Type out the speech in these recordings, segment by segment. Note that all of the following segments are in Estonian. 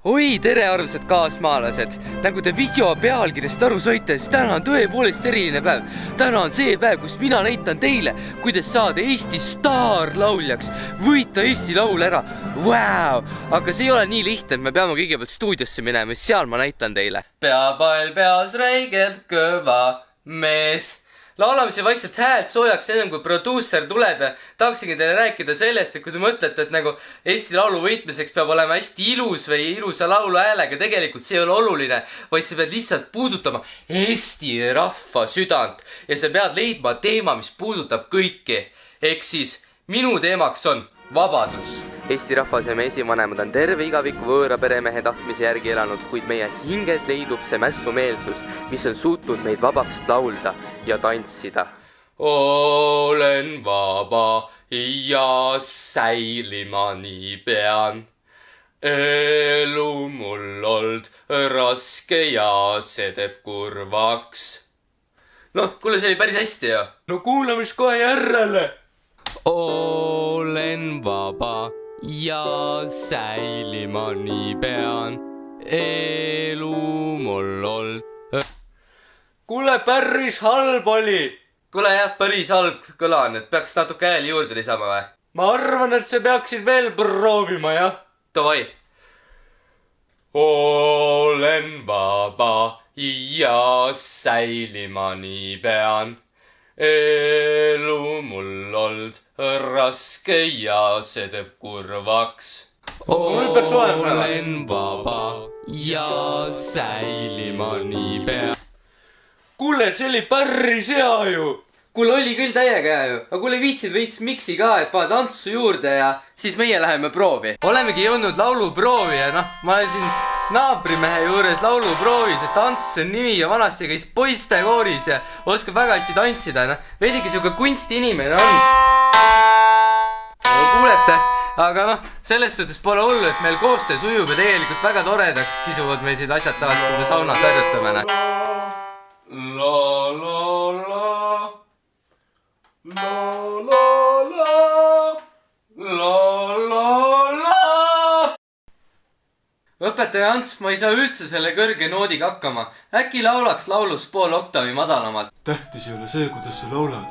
Oi, tere armsad kaasmaalased! Nagu te video pealkirjast aru saite, siis täna on tõepoolest eriline päev. Täna on see päev, kus mina näitan teile, kuidas saada Eesti staarlauljaks, võita Eesti laul ära. Vau! Aga see ei ole nii lihtne, et me peame kõigepealt stuudiosse minema, seal ma näitan teile. Peapall peas räigelt kõva mees. Laulame siin vaikselt häält soojaks ennem kui produusser tuleb ja tahaksingi teile rääkida sellest, et kui te mõtlete, et nagu Eesti laulu võitmiseks peab olema hästi ilus või ilusa laulu häälega, tegelikult see ei ole oluline, vaid sa pead lihtsalt puudutama Eesti rahva südant ja sa pead leidma teema, mis puudutab kõiki. Ehk siis minu teemaks on vabadus. Eesti rahvas ja me esivanemad on terve igaviku võõra peremehe tahtmise järgi elanud, kuid meie hinges leidub see mässumeelsus, mis on suutnud meid vabaks laulda ja tantsida. Olen vaba ja säilima nii pean. Elu mul old raske ja see teeb kurvaks. Noh, kuule, see oli päris hästi ja. No kuulame siis kohe järele. Olen vaba ja säilima nii pean. Elu mul old. Kuule, päris halb oli. Kuule, jah, päris halb kõlan, et peaks natuke hääli juurde lisama või? Ma arvan, et sa peaksid veel proovima, jah. Davai. Olen vaba ja säilima nii pean. Elu mul old raske ja see teeb kurvaks. Olen vaba ja säilima nii pean. Kuule, see oli päris hea ju. Kuule, oli küll täiega hea ju. Aga kuule, viitsid veits miksi ka, et pane tantsu juurde ja siis meie läheme proovi. Olemegi jõudnud lauluproovi ja noh, ma olen siin naabrimehe juures lauluproovis, et tants on nimi ja vanasti käis poistekooris ja oskab väga hästi tantsida. Veidigi siuke kunstiinimene on. Kuulete, aga noh, selles suhtes pole hullu, et meil koostöö sujub ja tegelikult väga toredaks kisuvad meil siin asjad taas, kui me saunas harjutame. La la la la la la la la la. Õpetaja Ants, ma ei saa üldse selle kõrge noodiga hakkama. Äkki laulaks laulus pool oktavi madalamalt? Tähtis ei ole see, kuidas sa laulad.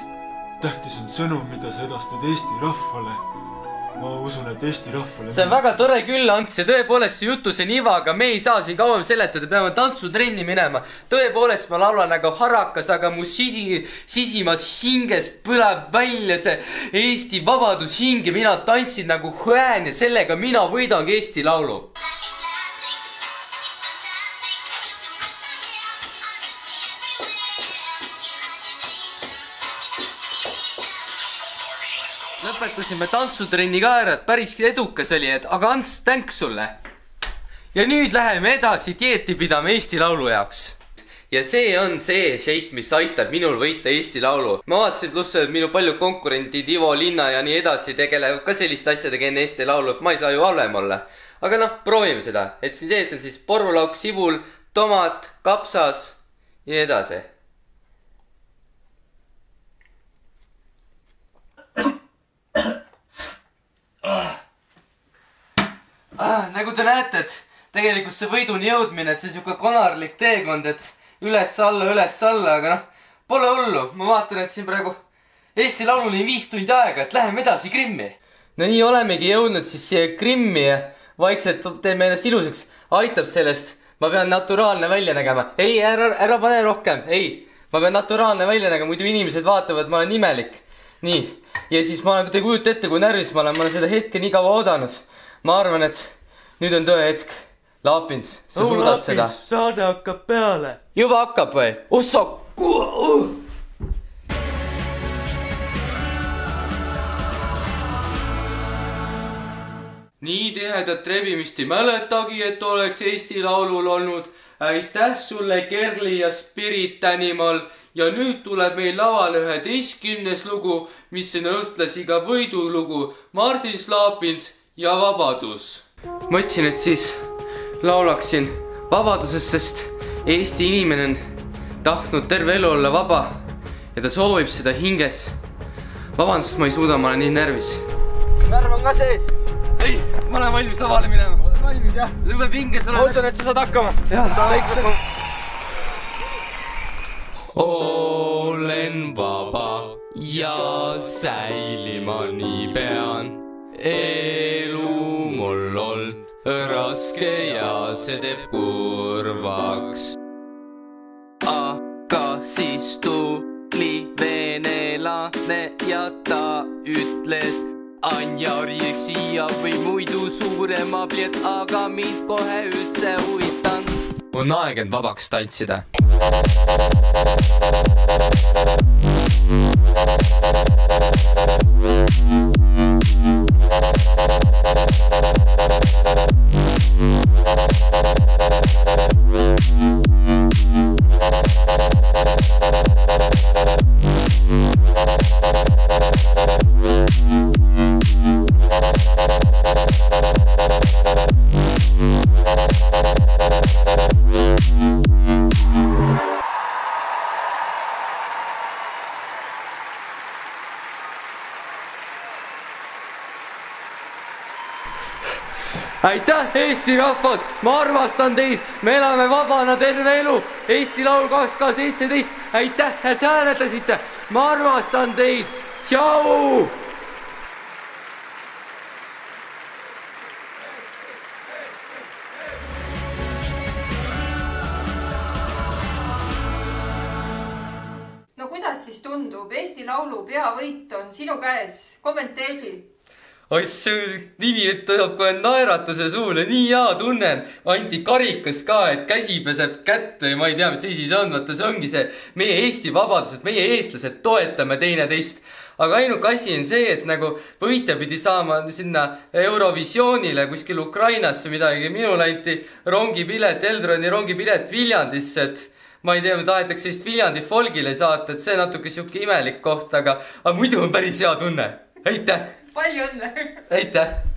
Tähtis on sõnum, mida sa edastad Eesti rahvale. Ma usun, et Eesti rahvale... See on väga tore küll, Ants, ja tõepoolest see jutu see niva, aga me ei saa siin kauem seletada, peame tantsutrenni minema. Tõepoolest ma laulan nagu harakas, aga mu sisimas hinges põleb välja see Eesti vabadus hinge. Mina tantsin nagu hään ja sellega mina võidangi Eesti laulu. Lõpetasime tantsutrenni ka ära, et päris edukas oli, aga Ants, tänks sulle. Ja nüüd läheme edasi dieeti pidama Eesti laulu jaoks. Ja see on see shake, mis aitab minul võita Eesti laulu. Ma vaatasin pluss, et minu palju konkurentid Ivo Linna ja nii edasi tegelevad ka selliste asjadega enne Eesti laulu, et ma ei saa ju halvem olla. Aga noh, proovime seda, et siin sees on siis porvulauk, sibul, tomat, kapsas ja nii edasi. Nagu te näete, et tegelikult see võiduni jõudmine, et see siuke konarlik teekond, et üles-alla, aga noh, pole hullu. Ma vaatan, et siin praegu Eesti lauluni 5 tundi aega, et läheme edasi Krimmi. No nii olemegi jõudnud siis siia Krimmi ja vaikselt teeme ennast ilusaks. Aitab sellest, ma pean naturaalne välja nägema. Ei, ära pane rohkem, ei. Ma pean naturaalne välja nägema, muidu inimesed vaatavad, ma olen imelik. Nii, ja siis ma te kujuta ette, kui närvis ma olen seda hetke nii kaua oodanud. Ma arvan, et nüüd on tõe hetk. Laapins, sa suudad seda. Saade hakkab peale. Juba hakkab või? Ossa! Nii tihedat rebimist ei mäletagi, et oleks Eesti laulul olnud. Aitäh sulle, Kerli ja Spirit Animal. Ja nüüd tuleb meil lavale 11. lugu, mis on õhtlasi ka võidulugu. Martin Laapins ja vabadus. Mõtlesin, et siis laulaksin vabadusest, sest Eesti inimene on tahtnud terve elu olla vaba ja ta soovib seda hinges. Vabandust, ma ei suuda, ma olen nii närvis. Närv on ka sees. Ei, ma olen valmis lavale minema. valmis, jah? Jube pinges Ma usun, et sa saad hakkama. Olen vaba ja säilima nii pean. Elu mul olnud raske ja see teeb kurvaks. Aga siis tuli venelane ja ta ütles Anja oriiks siia või muidu suurema pliet, aga mind kohe üldse huvitan. On aeg end vabaks tantsida. Aitäh, Eesti rahvas! Ma armastan teid! Me elame vabana terve elu! Eesti Laul 2017! Aitäh, et hääletasite! Ma armastan teid! Tšau! No kuidas siis tundub? Eesti Laulu peavõit on sinu käes. Kommenteeri. Oi, see nimi tuleb kohe naeratuse suule, nii hea tunnen. Anti karikas ka, et käsi peseb kätt või ma ei tea, mis asi see on. Vaata, see ongi see meie Eesti vabadused, meie eestlased toetame teineteist. Aga ainuke asi on see, et nagu võitja pidi saama sinna Eurovisioonile kuskil Ukrainasse midagi. Minul anti rongipilet, Eldroni rongipilet Viljandisse, et ma ei tea, me tahetakse vist Viljandi folgile saata, et see natuke siuke imelik koht, aga muidu on päris hea tunne. Aitäh! Palju õnne! Aitäh!